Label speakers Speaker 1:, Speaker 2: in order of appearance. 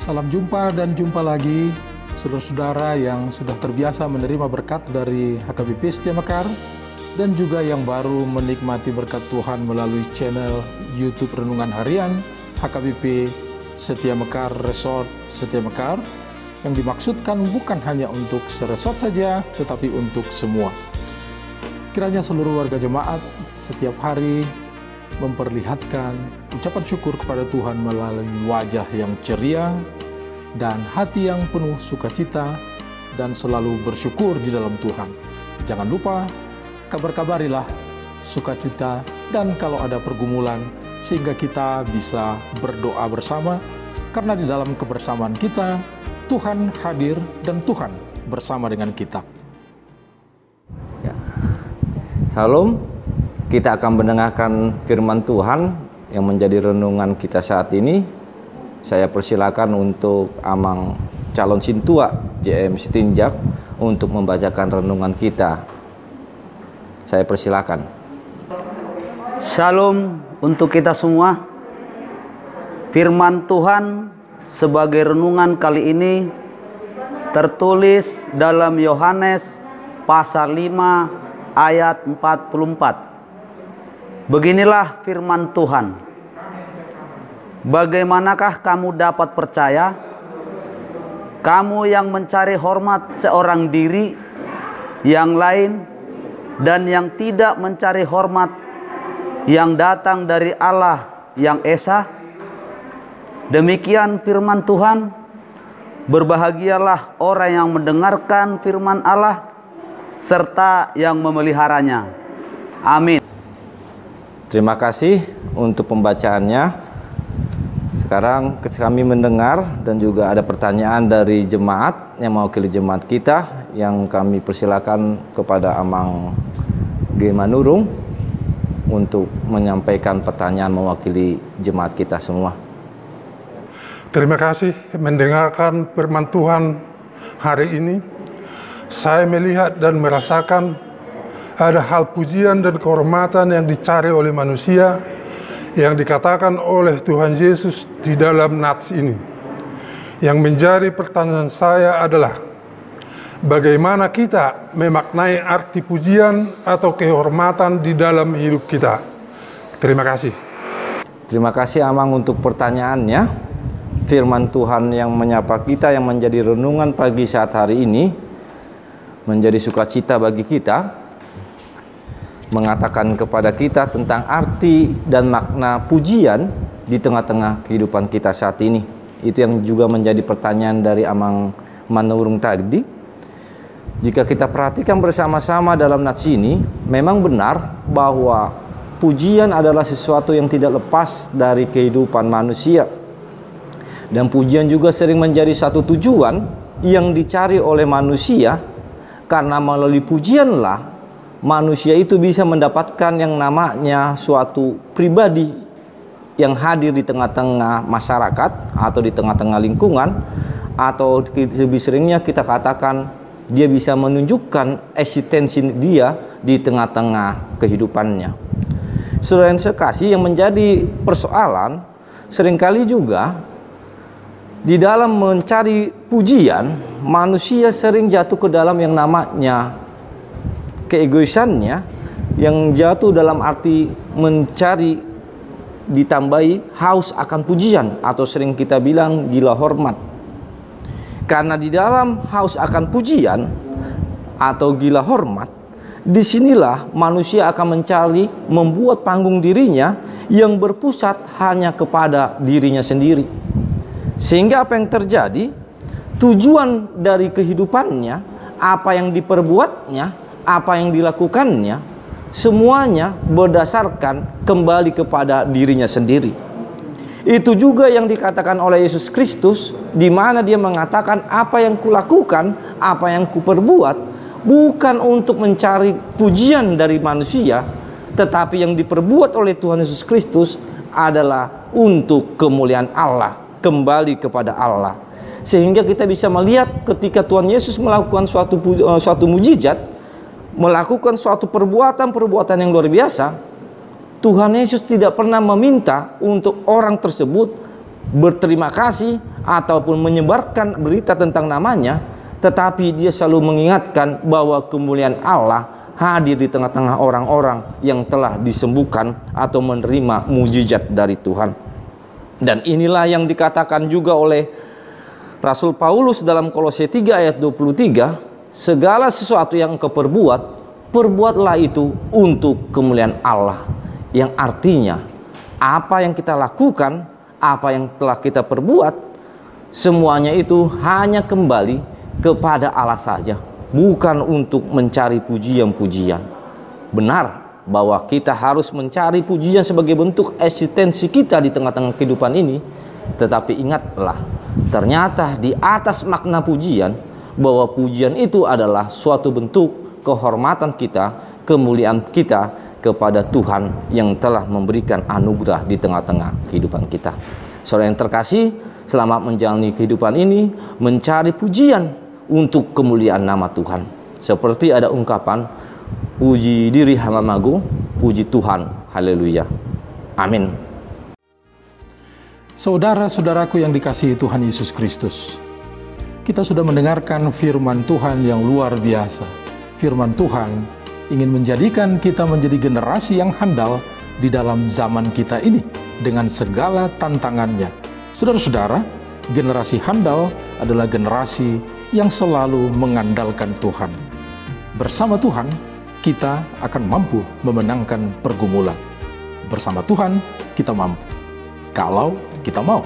Speaker 1: Salam jumpa dan jumpa lagi saudara-saudara yang sudah terbiasa menerima berkat dari HKBP Setia Mekar dan juga yang baru menikmati berkat Tuhan melalui channel YouTube Renungan Harian HKBP Setia Mekar Resort Setia Mekar, yang dimaksudkan bukan hanya untuk seresort saja tetapi untuk semua. Kiranya seluruh warga jemaat setiap hari memperlihatkan ucapan syukur kepada Tuhan melalui wajah yang ceria dan hati yang penuh sukacita dan selalu bersyukur di dalam Tuhan. Jangan lupa kabar-kabarilah sukacita dan kalau ada pergumulan, sehingga kita bisa berdoa bersama, karena di dalam kebersamaan kita Tuhan hadir dan Tuhan bersama dengan kita.
Speaker 2: Ya. Salam, kita akan mendengarkan firman Tuhan yang menjadi renungan kita saat ini. Saya persilakan untuk Amang calon sintua JM Sitinjak untuk membacakan renungan kita. Saya persilakan.
Speaker 3: Shalom untuk kita semua. Firman Tuhan sebagai renungan kali ini tertulis dalam Yohanes pasal 5 ayat 44. Beginilah firman Tuhan. Bagaimanakah kamu dapat percaya? Kamu yang mencari hormat seorang diri yang lain dan yang tidak mencari hormat yang datang dari Allah yang Esa. Demikian firman Tuhan. Berbahagialah orang yang mendengarkan firman Allah serta yang memeliharanya. Amin.
Speaker 2: Terima kasih untuk pembacaannya. Sekarang kami mendengar dan juga ada pertanyaan dari jemaat yang mewakili jemaat kita, yang kami persilakan kepada Amang G. Manurung untuk menyampaikan pertanyaan mewakili jemaat kita semua.
Speaker 4: Terima kasih mendengarkan firman Tuhan hari ini. Saya melihat dan merasakan ada hal pujian dan kehormatan yang dicari oleh manusia yang dikatakan oleh Tuhan Yesus di dalam nats ini. Yang menjadi pertanyaan saya adalah, bagaimana kita memaknai arti pujian atau kehormatan di dalam hidup kita? Terima kasih.
Speaker 2: Terima kasih Amang untuk pertanyaannya. Firman Tuhan yang menyapa kita, yang menjadi renungan pagi saat hari ini, menjadi sukacita bagi kita, mengatakan kepada kita tentang arti dan makna pujian di tengah-tengah kehidupan kita saat ini. Itu yang juga menjadi pertanyaan dari Amang Manurung tadi. Jika kita perhatikan bersama-sama dalam nats ini, memang benar bahwa pujian adalah sesuatu yang tidak lepas dari kehidupan manusia. Dan pujian juga sering menjadi satu tujuan yang dicari oleh manusia, karena melalui pujianlah manusia itu bisa mendapatkan yang namanya suatu pribadi yang hadir di tengah-tengah masyarakat atau di tengah-tengah lingkungan, atau lebih seringnya kita katakan dia bisa menunjukkan eksistensi dia di tengah-tengah kehidupannya. Saudara yang sekasih, yang menjadi persoalan seringkali juga di dalam mencari pujian, manusia sering jatuh ke dalam yang namanya keegoisannya, yang jatuh dalam arti mencari ditambahi haus akan pujian, atau sering kita bilang gila hormat. Karena di dalam haus akan pujian atau gila hormat, disinilah manusia akan mencari membuat panggung dirinya yang berpusat hanya kepada dirinya sendiri. Sehingga apa yang terjadi? Tujuan dari kehidupannya, apa yang diperbuatnya, apa yang dilakukannya, semuanya berdasarkan kembali kepada dirinya sendiri. Itu juga yang dikatakan oleh Yesus Kristus, di mana dia mengatakan, apa yang kulakukan, apa yang kuperbuat, bukan untuk mencari pujian dari manusia, tetapi yang diperbuat oleh Tuhan Yesus Kristus adalah untuk kemuliaan Allah, kembali kepada Allah. Sehingga kita bisa melihat ketika Tuhan Yesus melakukan suatu mujizat, melakukan suatu perbuatan yang luar biasa, Tuhan Yesus tidak pernah meminta untuk orang tersebut berterima kasih ataupun menyebarkan berita tentang namanya, tetapi dia selalu mengingatkan bahwa kemuliaan Allah hadir di tengah-tengah orang-orang yang telah disembuhkan atau menerima mujizat dari Tuhan. Dan inilah yang dikatakan juga oleh Rasul Paulus dalam Kolose 3 ayat 23, segala sesuatu yang engkau perbuat, perbuatlah itu untuk kemuliaan Allah. Yang artinya, apa yang kita lakukan, apa yang telah kita perbuat, semuanya itu hanya kembali kepada Allah saja, bukan untuk mencari pujian-pujian. Benar bahwa kita harus mencari pujian sebagai bentuk eksistensi kita di tengah-tengah kehidupan ini, tetapi ingatlah, ternyata di atas makna pujian, bahwa pujian itu adalah suatu bentuk kehormatan kita, kemuliaan kita kepada Tuhan yang telah memberikan anugerah di tengah-tengah kehidupan kita. Saudara yang terkasih, selamat menjalani kehidupan ini, mencari pujian untuk kemuliaan nama Tuhan. Seperti ada ungkapan, puji diri hamamaku, puji Tuhan, haleluya. Amin.
Speaker 1: Saudara-saudaraku yang dikasihi Tuhan Yesus Kristus, kita sudah mendengarkan firman Tuhan yang luar biasa. Firman Tuhan ingin menjadikan kita menjadi generasi yang handal di dalam zaman kita ini dengan segala tantangannya. Saudara-saudara, generasi handal adalah generasi yang selalu mengandalkan Tuhan. Bersama Tuhan, kita akan mampu memenangkan pergumulan. Bersama Tuhan, kita mampu. Kalau kita mau.